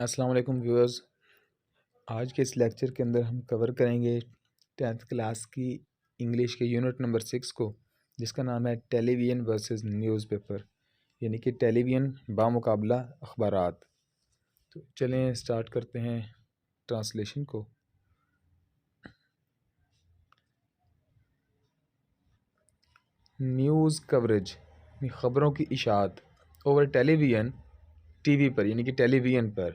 السلام علیکم ویورز، آج کے اس لیکچر کے اندر ہم کور کریں گے 10th کلاس کی انگلش کے یونٹ نمبر 6 کو، جس کا نام ہے ٹیلی ویژن ورسز نیوز پیپر، یعنی کہ ٹیلی ویژن بامقابلہ اخبارات۔ تو چلیں سٹارٹ کرتے ہیں ٹرانسلیشن کو۔ نیوز کوریج، خبروں کی اشاعت اوور ٹیلی ویژن، ٹی وی پر یعنی کہ ٹیلی ویژن پر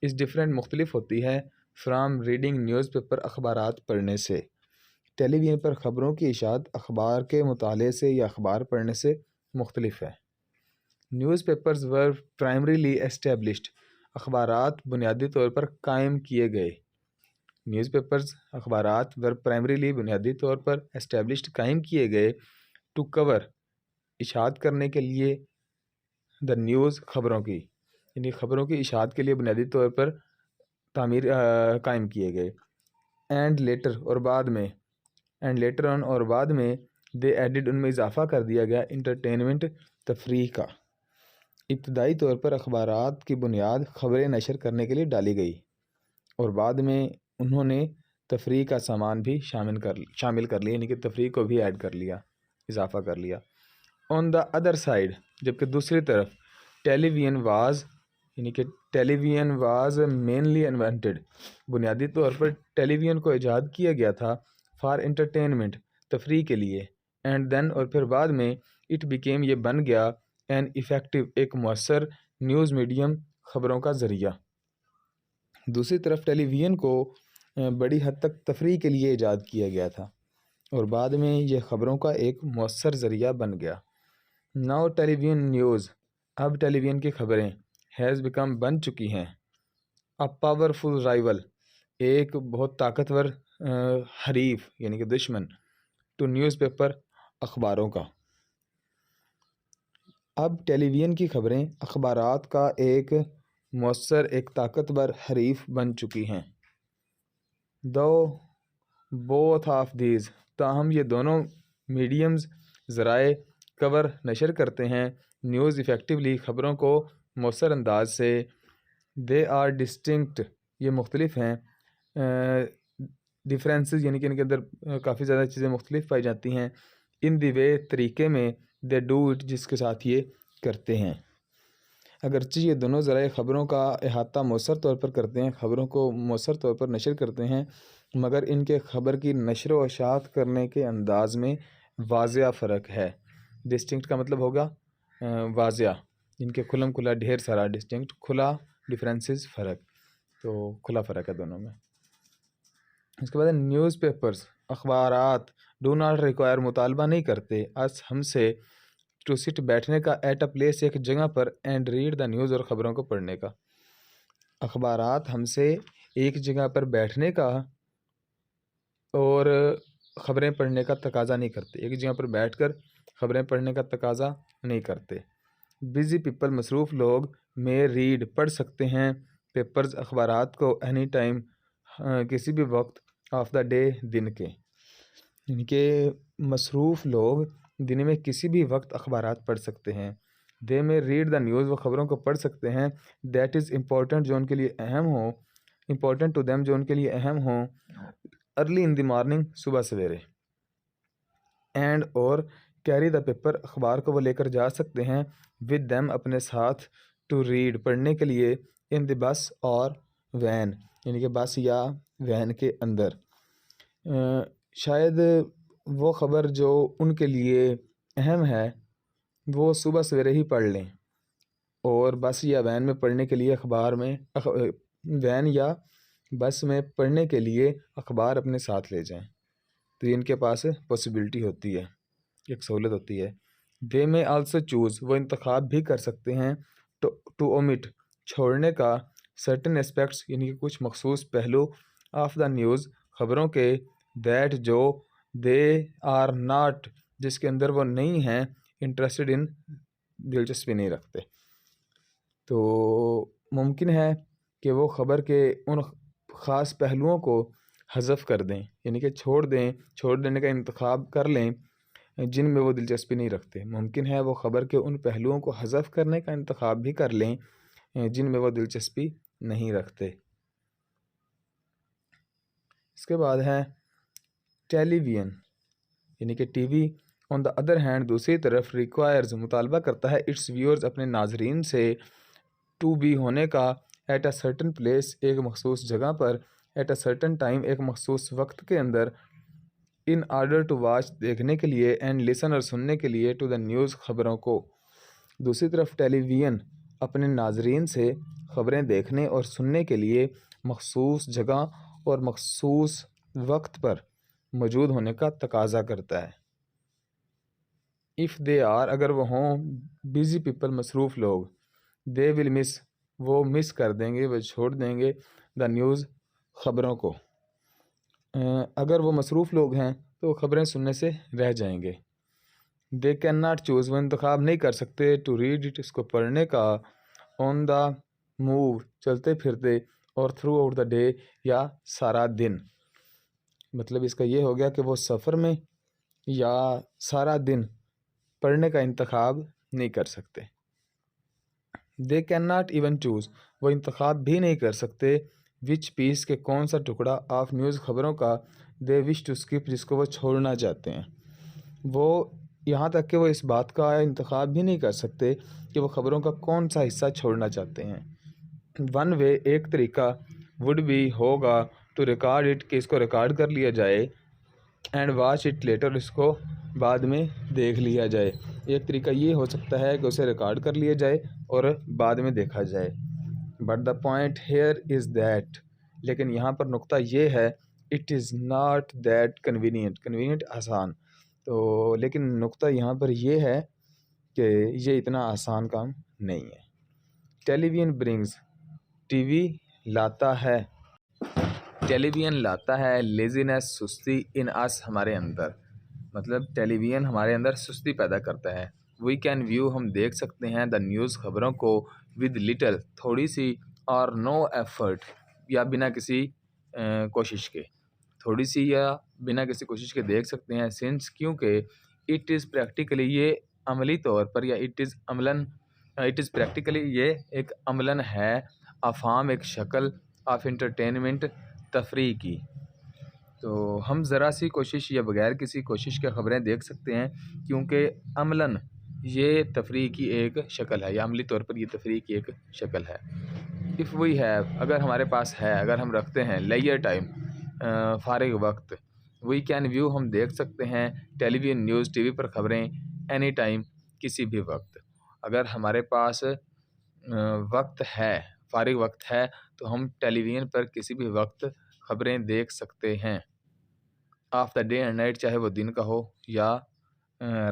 اس ڈفرینٹ مختلف ہوتی ہے فرام ریڈنگ نیوز پیپر، اخبارات پڑھنے سے۔ ٹیلی ویژن پر خبروں کی اشاعت اخبار کے مطالعے سے یا اخبار پڑھنے سے مختلف ہے۔ نیوز پیپرز ور پرائمریلی اسٹیبلشڈ، اخبارات بنیادی طور پر قائم کیے گئے۔ نیوز پیپرز اخبارات ور پرائمریلی بنیادی طور پر اسٹیبلشڈ قائم کیے گئے ٹو کور، اشاعت کرنے کے لیے، دا نیوز خبروں کی، یعنی خبروں کی اشاعت کے لیے بنیادی طور پر قائم کیے گئے۔ اینڈ لیٹر اور بعد میں، اینڈ لیٹر آن اور بعد میں، دے ایڈڈ ان میں اضافہ کر دیا گیا انٹرٹینمنٹ، تفریح کا۔ ابتدائی طور پر اخبارات کی بنیاد خبریں نشر کرنے کے لیے ڈالی گئی، اور بعد میں انہوں نے تفریح کا سامان بھی شامل کر لیا، یعنی کہ تفریح کو بھی ایڈ کر لیا، اضافہ کر لیا۔ آن دا ادر سائڈ، جبکہ دوسری طرف، ٹیلی ویژن واز، یعنی کہ ٹیلی ویژن واز مینلی انوینٹڈ، بنیادی طور پر ٹیلی ویژن کو ایجاد کیا گیا تھا فار انٹرٹینمنٹ، تفریح کے لیے، اینڈ دین اور پھر بعد میں، اٹ بیکیم یہ بن گیا، این افیکٹو ایک مؤثر نیوز میڈیم، خبروں کا ذریعہ۔ دوسری طرف ٹیلی ویژن کو بڑی حد تک تفریح کے لیے ایجاد کیا گیا تھا، اور بعد میں یہ خبروں کا ایک مؤثر ذریعہ بن گیا۔ ناؤ ٹیلی ویژن نیوز، اب ٹیلی ویژن کی خبریں، ہیز بیکم بن چکی ہیں، اے پاورفل رائیول، ایک بہت طاقتور حریف یعنی کہ دشمن، ٹو نیوز پیپر، اخباروں کا۔ اب ٹیلی ویژن کی خبریں اخبارات کا ایک مؤثر، ایک طاقتور حریف بن چکی ہیں۔ دو بوتھ آف دیز، تاہم یہ دونوں میڈیمز، ذرائع کور نشر کرتے ہیں، نیوز افیکٹولی، خبروں کو مؤثر انداز سے، دے آر ڈسٹنکٹ، یہ مختلف ہیں، ڈفرینسز یعنی کہ ان کے اندر کافی زیادہ چیزیں مختلف پائی جاتی ہیں، ان دی وے، طریقے میں، دے ڈو اٹ، جس کے ساتھ یہ کرتے ہیں۔ اگرچہ یہ دونوں ذرائع خبروں کا احاطہ مؤثر طور پر کرتے ہیں، خبروں کو مؤثر طور پر نشر کرتے ہیں، مگر ان کے خبر کی نشر و اشاعت کرنے کے انداز میں واضح فرق ہے۔ ڈسٹنکٹ کا مطلب ہوگا واضح، ان کے کھلم کھلا، ڈھیر سارا، ڈسٹنکٹ کھلا، ڈفرینسز فرق، تو کھلا فرق ہے دونوں میں۔ اس کے بعد نیوز پیپرز، اخبارات، ڈو ناٹ ریکوائر، مطالبہ نہیں کرتے، اس ہم سے، ٹو سٹ، بیٹھنے کا، ایٹ اے پلیس، ایک جگہ پر، اینڈ ریڈ دا نیوز، اور خبروں کو پڑھنے کا۔ اخبارات ہم سے ایک جگہ پر بیٹھنے کا اور خبریں پڑھنے کا تقاضا نہیں کرتے، ایک جگہ پر بیٹھ کر خبریں پڑھنے کا تقاضا نہیں کرتے۔ بزی پیپل، مصروف لوگ، میں ریڈ، پڑھ سکتے ہیں، پیپرز، اخبارات کو، اینی ٹائم، کسی بھی وقت، آف دا ڈے، دن کے، یعنی کہ مصروف لوگ دن میں کسی بھی وقت اخبارات پڑھ سکتے ہیں۔ دے میں ریڈ دا نیوز، وہ خبروں کو پڑھ سکتے ہیں، دیٹ از امپورٹنٹ، جو ان کے لیے اہم ہو، امپورٹنٹ ٹو دیم، جو ان کے لیے اہم ہوں، ارلی ان دی مارننگ، صبح سویرے، اینڈ اور، کیری دا پیپر، اخبار کو وہ لے کر جا سکتے ہیں، ود دیم، اپنے ساتھ، ٹو ریڈ، پڑھنے کے لیے، ان دی بس اور وین، یعنی کہ بس یا وین کے اندر۔ شاید وہ خبر جو ان کے لیے اہم ہے وہ صبح سویرے ہی پڑھ لیں، اور بس یا وین میں پڑھنے کے لیے اخبار میں، وین یا بس میں پڑھنے کے لیے اخبار اپنے ساتھ لے جائیں، تو یہ ان کے پاس پاسبلٹی ہوتی ہے، ایک سہولت ہوتی ہے۔ دے میں آلسو چوز، وہ انتخاب بھی کر سکتے ہیں، ٹو اومٹ، چھوڑنے کا، سرٹن اسپیکٹس، یعنی کہ کچھ مخصوص پہلو، آف دا نیوز، خبروں کے، دیٹ جو، دے آر ناٹ، جس کے اندر وہ نہیں ہیں، انٹرسٹڈ ان، دلچسپی نہیں رکھتے۔ تو ممکن ہے کہ وہ خبر کے ان خاص پہلوؤں کو حذف کر دیں، یعنی کہ چھوڑ دینے کا انتخاب کر لیں جن میں وہ دلچسپی نہیں رکھتے۔ ممکن ہے وہ خبر کے ان پہلوؤں کو حذف کرنے کا انتخاب بھی کر لیں جن میں وہ دلچسپی نہیں رکھتے۔ اس کے بعد ہے ٹیلی ویژن یعنی کہ T V on the other hand دوسری طرف ریکوائرز مطالبہ کرتا ہے اٹس ویورز اپنے ناظرین سے ٹو بی ہونے کا ایٹ اے سرٹن پلیس ایک مخصوص جگہ پر ایٹ اے سرٹن ٹائم ایک مخصوص وقت کے اندر ان آرڈر ٹو واچ دیکھنے کے لیے اینڈ لسن اور سننے کے لیے ٹو دا نیوز خبروں کو۔ دوسری طرف ٹیلی ویژن اپنے ناظرین سے خبریں دیکھنے اور سننے کے لیے مخصوص جگہ اور مخصوص وقت پر موجود ہونے کا تقاضا کرتا ہے۔ اف دے آر اگر وہ ہوں بیزی پیپل مصروف لوگ دے ول مس وہ مس کر دیں گے وہ چھوڑ دیں گے دا نیوز خبروں کو۔ اگر وہ مصروف لوگ ہیں تو وہ خبریں سننے سے رہ جائیں گے۔ دے کین ناٹ چوز وہ انتخاب نہیں کر سکتے ٹو ریڈ اٹ اس کو پڑھنے کا آن دا موو چلتے پھرتے اور تھرو آؤٹ دا ڈے یا سارا دن۔ مطلب اس کا یہ ہو گیا کہ وہ سفر میں یا سارا دن پڑھنے کا انتخاب نہیں کر سکتے۔ They can not even choose وہ انتخاب بھی نہیں کر سکتے وچ پیس کے کون سا ٹکڑا آف نیوز خبروں کا دے وش ٹو اسکپ جس کو وہ چھوڑنا چاہتے ہیں۔ وہ یہاں تک کہ وہ اس بات کا انتخاب بھی نہیں کر سکتے کہ وہ خبروں کا کون سا حصہ چھوڑنا چاہتے ہیں۔ ون وے ایک طریقہ وڈ بھی ہوگا ٹو ریکارڈ اٹ کہ اس کو ریکارڈ کر لیا جائے اینڈ واچ اٹ لیٹر اس کو بعد میں دیکھ لیا جائے۔ ایک طریقہ یہ ہو سکتا ہے کہ اسے ریکارڈ کر لیا جائے اور بعد میں دیکھا جائے۔ But the point here is that لیکن یہاں پر نقطہ یہ ہے it is not that convenient آسان تو لیکن نقطہ یہاں پر یہ ہے کہ یہ اتنا آسان کام نہیں ہے۔ ٹیلی ویژن برنگز ٹی وی لاتا ہے ٹیلی ویژن لاتا ہے لیزینس سستی ان اس ہمارے اندر مطلب ٹیلی ویژن ہمارے اندر سستی پیدا کرتا ہے۔ وی کین ویو ہم دیکھ سکتے ہیں دا نیوز خبروں کو ود لٹل تھوڑی سی اور نو ایفرٹ یا بنا کسی کوشش کے تھوڑی سی یا بنا کسی کوشش کے دیکھ سکتے ہیں سنس کیونکہ اٹ از پریکٹیکلی یہ عملی طور پر یا اٹ از پریکٹیکلی یہ ایک عملاً ہے افہام ایک شکل آف انٹرٹینمنٹ تفریح کی۔ تو ہم ذرا سی کوشش یا بغیر کسی کوشش کے خبریں دیکھ سکتے ہیں کیونکہ عملاً یہ تفریح کی ایک شکل ہے یا عملی طور پر یہ تفریح کی ایک شکل ہے۔ اف وی ہیو اگر ہمارے پاس ہے اگر ہم رکھتے ہیں لیئر ٹائم فارغ وقت وی کین ویو ہم دیکھ سکتے ہیں ٹیلی ویژن نیوز ٹی وی پر خبریں اینی ٹائم کسی بھی وقت۔ اگر ہمارے پاس وقت ہے فارغ وقت ہے تو ہم ٹیلی ویژن پر کسی بھی وقت خبریں دیکھ سکتے ہیں of the day and night چاہے وہ دن کا ہو یا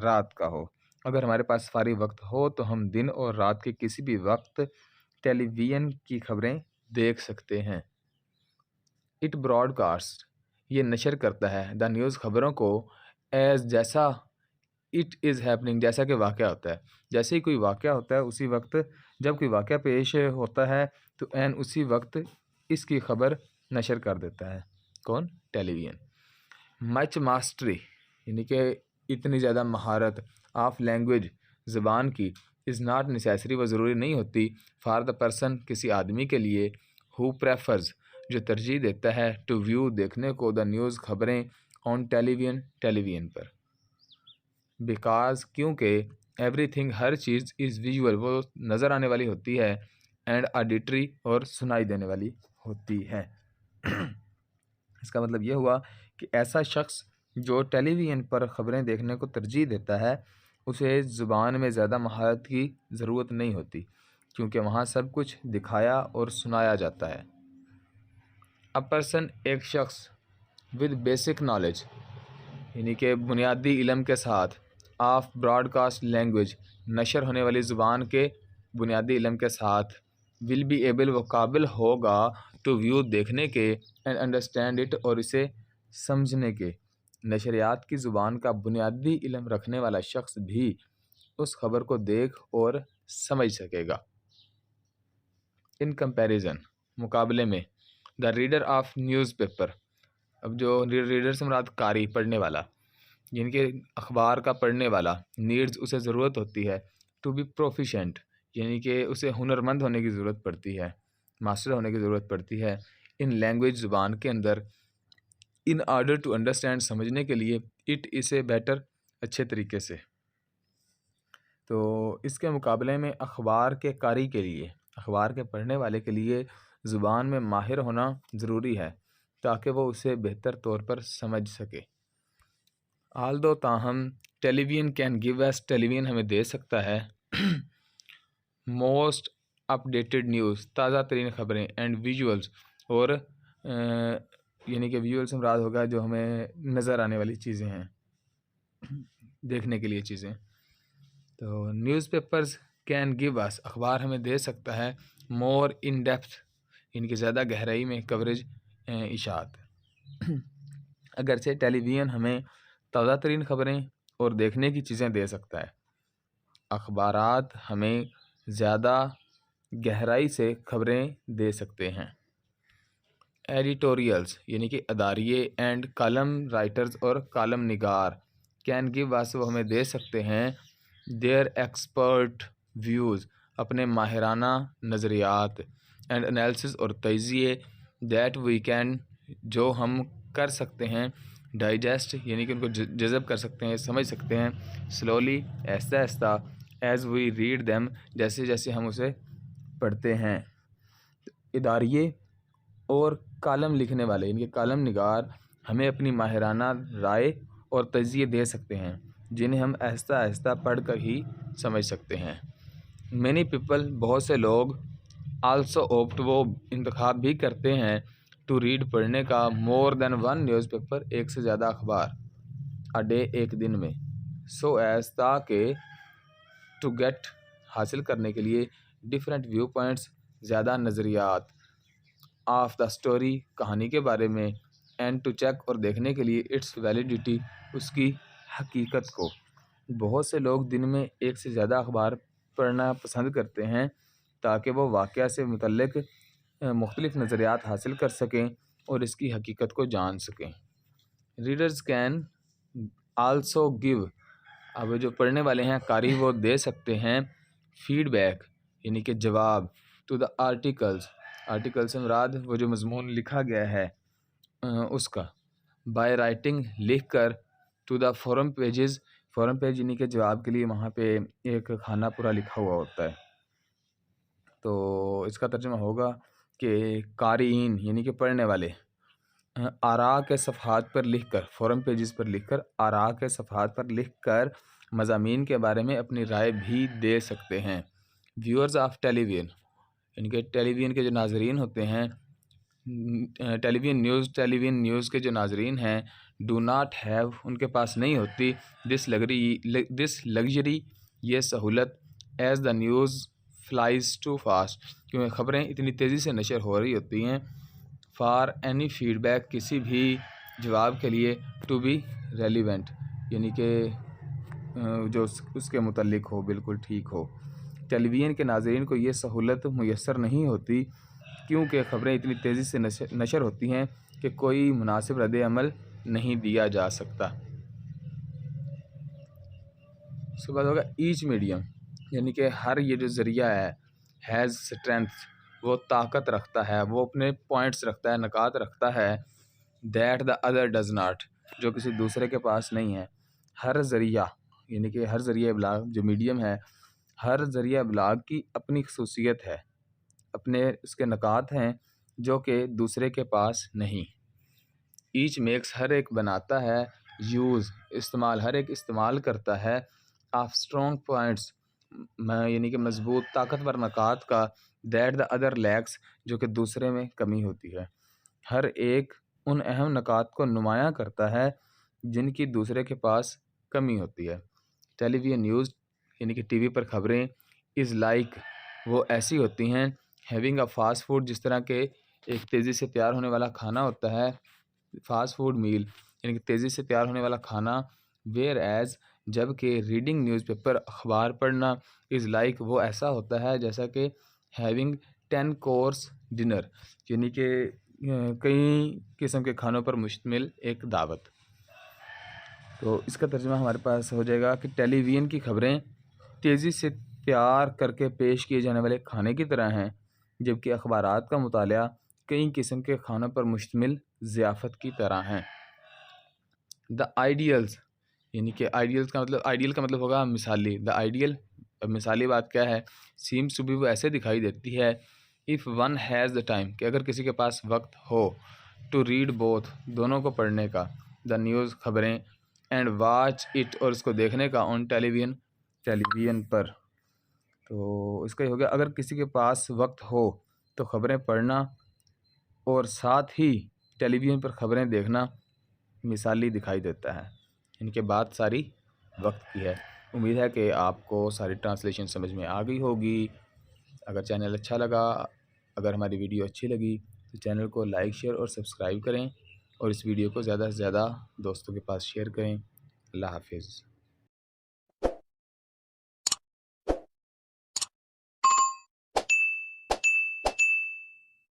رات کا ہو۔ اگر ہمارے پاس فارغ وقت ہو تو ہم دن اور رات کے کسی بھی وقت ٹیلی ویژن کی خبریں دیکھ سکتے ہیں۔ اٹ براڈ کاسٹ یہ نشر کرتا ہے دا نیوز خبروں کو ایز جیسا اٹ از ہیپننگ جیسا کہ واقعہ ہوتا ہے۔ جیسے ہی کوئی واقعہ ہوتا ہے اسی وقت جب کوئی واقعہ پیش ہوتا ہے تو عین اسی وقت اس کی خبر نشر کر دیتا ہے۔ کون؟ ٹیلی ویژن۔ مچ ماسٹری یعنی کہ اتنی زیادہ مہارت آف لینگویج زبان کی از ناٹ نیسیسری وہ ضروری نہیں ہوتی فار دا پرسن کسی آدمی کے لیے ہو پریفرز جو ترجیح دیتا ہے ٹو ویو دیکھنے کو دا نیوز خبریں آن ٹیلی ویژن پر۔ بیکاز کیونکہ ایوری تھنگ ہر چیز از ویژول وہ نظر آنے والی ہوتی ہے اینڈ آڈیٹری اور سنائی دینے والی ہوتی ہے۔ اس کا مطلب یہ ہوا کہ ایسا شخص جو ٹیلی ویژن پر خبریں دیکھنے کو ترجیح دیتا ہے اسے زبان میں زیادہ مہارت کی ضرورت نہیں ہوتی کیونکہ وہاں سب کچھ دکھایا اور سنایا جاتا ہے۔ ا پرسن ایک شخص ود بیسک نالج یعنی کہ بنیادی علم کے ساتھ آف براڈ کاسٹ لینگویج نشر ہونے والی زبان کے بنیادی علم کے ساتھ ول بی ایبل وہ قابل ہوگا ٹو ویو دیکھنے کے اینڈ انڈرسٹینڈ اٹ اور اسے سمجھنے کے۔ نشریات کی زبان کا بنیادی علم رکھنے والا شخص بھی اس خبر کو دیکھ اور سمجھ سکے گا۔ ان کمپیریزن مقابلے میں the reader of news paper اب جو ریڈر سے مراد قاری پڑھنے والا یعنی کہ اخبار کا پڑھنے والا نیڈز اسے ضرورت ہوتی ہے ٹو بی پروفیشینٹ یعنی کہ اسے ہنرمند ہونے کی ضرورت پڑتی ہے ماسٹر ہونے کی ضرورت پڑتی ہے ان لینگویج زبان کے اندر ان آرڈر ٹو انڈرسٹینڈ سمجھنے کے لیے اٹ اسے بیٹر اچھے طریقے سے۔ تو اس کے مقابلے میں اخبار کے قاری کے لیے، اخبار کے پڑھنے والے کے لیے زبان میں ماہر ہونا ضروری ہے تاکہ وہ اسے بہتر طور پر سمجھ سکے۔ آلدو تاہم television can give us, television ہمیں دے سکتا ہے موسٹ اپ ڈیٹڈ نیوز، تازہ ترین خبریں، اینڈ ویژولز، اور یعنی کہ ویژول سے مراد ہوگا جو ہمیں نظر آنے والی چیزیں ہیں، دیکھنے کے لیے چیزیں۔ تو newspapers can give us, اخبار ہمیں دے سکتا ہے مور ان ڈیپتھ، ان کی زیادہ گہرائی میں کوریج، اشاعت۔ اگرچہ ٹیلی ویژن ہمیں تازہ ترین خبریں اور دیکھنے کی چیزیں دے سکتا ہے، اخبارات ہمیں زیادہ گہرائی سے خبریں دے سکتے ہیں۔ ایڈیٹوریلز یعنی کہ اداریے، اینڈ کالم رائٹرز اور کالم نگار کین گیو اس، وہ ہمیں دے سکتے ہیں دیئر ایکسپرٹ ویوز، اپنے ماہرانہ نظریات، اینڈ انالیسز اور تجزیے، دیٹ وی کین، جو ہم کر سکتے ہیں ڈائجسٹ یعنی کہ ان کو جذب کر سکتے ہیں، سمجھ سکتے ہیں، سلولی، آہستہ آہستہ، ایز وی ریڈ دیم، جیسے جیسے ہم اسے پڑھتے ہیں۔ اداریے اور کالم لکھنے والے یعنی کہ کالم نگار ہمیں اپنی ماہرانہ رائے اور تجزیے دے سکتے ہیں جنہیں ہم آہستہ آہستہ پڑھ کر ہی سمجھ سکتے ہیں۔ مینی پیپل، بہت سے لوگ، آلسو اوپٹ، وہ انتخاب بھی کرتے ہیں، ٹو ریڈ، پڑھنے کا، مور دین ون نیوز پیپر، ایک سے زیادہ اخبار، اے ڈے، ایک دن میں، سو ایز، تاکہ، ٹو گیٹ، حاصل کرنے کے لیے، ڈفرینٹ ویو پوائنٹس، زیادہ نظریات، آف دا اسٹوری، کہانی کے بارے میں، اینڈ ٹو چیک، اور دیکھنے کے لیے، اٹس ویلیڈیٹی، اس کی حقیقت کو۔ بہت سے لوگ دن میں ایک سے زیادہ اخبار پڑھنا پسند کرتے ہیں تاکہ وہ واقعہ سے متعلق مختلف نظریات حاصل کر سکیں اور اس کی حقیقت کو جان سکیں۔ ریڈرز کین آلسو گیو، اب جو پڑھنے والے ہیں قاری، وہ دے سکتے ہیں فیڈ بیک یعنی کہ جواب، ٹو دا آرٹیکلز، آرٹیکل سے مراد وہ جو مضمون لکھا گیا ہے اس کا، بائی رائٹنگ، لکھ کر، to the forum pages, forum page یعنی کہ جواب کے لیے وہاں پہ ایک خانہ پورا لکھا ہوا ہوتا ہے، تو اس کا ترجمہ ہوگا کہ قارئین یعنی کہ پڑھنے والے آراء کے صفحات پر لکھ کر، فورم پیجز پر لکھ کر، آراء کے صفحات پر لکھ کر مضامین کے بارے میں اپنی رائے بھی دے سکتے ہیں۔ ویورز آف ٹیلی ویژن یعنی کہ ٹیلی ویژن کے جو ناظرین ہوتے ہیں، ٹیلی ویژن نیوز کے جو ناظرین ہیں، ڈو ناٹ ہیو، ان کے پاس نہیں ہوتی، دس لگژری، یہ سہولت، as the news flies too fast, کیونکہ خبریں اتنی تیزی سے نشر ہو رہی ہوتی ہیں، فار اینی فیڈ بیک، کسی بھی جواب کے لیے، ٹو بی ریلیونٹ یعنی کہ جو اس کے متعلق ہو، بالکل ٹھیک ہو۔ ٹیلی ویژن کے ناظرین کو یہ سہولت میسر نہیں ہوتی کیونکہ خبریں اتنی تیزی سے نشر ہوتی ہیں کہ کوئی مناسب رد عمل نہیں دیا جا سکتا۔ اس کے بعد ہوگا ایچ میڈیم یعنی کہ ہر یہ جو ذریعہ ہے، ہیز اسٹرینتھ، وہ طاقت رکھتا ہے، وہ اپنے پوائنٹس رکھتا ہے، نکات رکھتا ہے، that the other does not, جو کسی دوسرے کے پاس نہیں ہے۔ ہر ذریعہ یعنی کہ ہر ذریعہ ابلاغ جو میڈیم ہے، ہر ذریعہ ابلاغ کی اپنی خصوصیت ہے، اپنے اس کے نکات ہیں جو کہ دوسرے کے پاس نہیں۔ ایچ میکس، ہر ایک بناتا ہے، یوز، استعمال، ہر ایک استعمال کرتا ہے، آف اسٹرانگ پوائنٹس، یعنی کہ مضبوط طاقتور نکات کا، دیٹ دا ادر لیکس، جو کہ دوسرے میں کمی ہوتی ہے۔ ہر ایک ان اہم نکات کو نمایاں کرتا ہے جن کی دوسرے کے پاس کمی ہوتی ہے۔ ٹیلی ویژن نیوز یعنی کہ ٹی وی پر خبریں، از لائک، وہ ایسی ہوتی ہیں، ہیونگ اے فاسٹ فوڈ، جس طرح کہ ایک تیزی سے تیار ہونے والا کھانا ہوتا ہے، فاسٹ فوڈ میل یعنی کہ تیزی سے تیار ہونے والا کھانا، ویئر ایز، جب کہ ریڈنگ نیوز پیپر، اخبار پڑھنا، از لائک، وہ ایسا ہوتا ہے جیسا کہ ہیونگ 10 کورس ڈنر یعنی کہ کئی قسم کے کھانوں پر مشتمل ایک دعوت۔ تو اس کا ترجمہ ہمارے پاس ہو جائے گا کہ ٹیلی ویژن کی خبریں تیزی سے تیار کر کے پیش کیے جانے والے کھانے کی طرح ہیں جبکہ اخبارات کا مطالعہ کئی قسم کے کھانوں پر مشتمل ضیافت کی طرح ہیں۔ دا آئیڈیلز، یعنی کہ آئیڈیل کا مطلب ہوگا مثالی۔ دا آئیڈیل، مثالی بات کیا ہے؟ سیمس ٹو بی، وہ ایسے دکھائی دیتی ہے، if one has the time, کہ اگر کسی کے پاس وقت ہو، ٹو ریڈ بوتھ، دونوں کو پڑھنے کا، دا نیوز، خبریں، اینڈ واچ اٹ، اور اس کو دیکھنے کا، آن ٹیلی ویژن پر۔ تو اس کا یہ ہو گیا، اگر کسی کے پاس وقت ہو تو خبریں پڑھنا اور ساتھ ہی ٹیلی ویژن پر خبریں دیکھنا مثالی دکھائی دیتا ہے۔ ان کے بات ساری وقت کی ہے۔ امید ہے کہ آپ کو ساری ٹرانسلیشن سمجھ میں آ گئی ہوگی۔ اگر چینل اچھا لگا، اگر ہماری ویڈیو اچھی لگی تو چینل کو لائک، شیئر اور سبسکرائب کریں، اور اس ویڈیو کو زیادہ سے زیادہ دوستوں کے پاس شیئر کریں۔ اللہ حافظ۔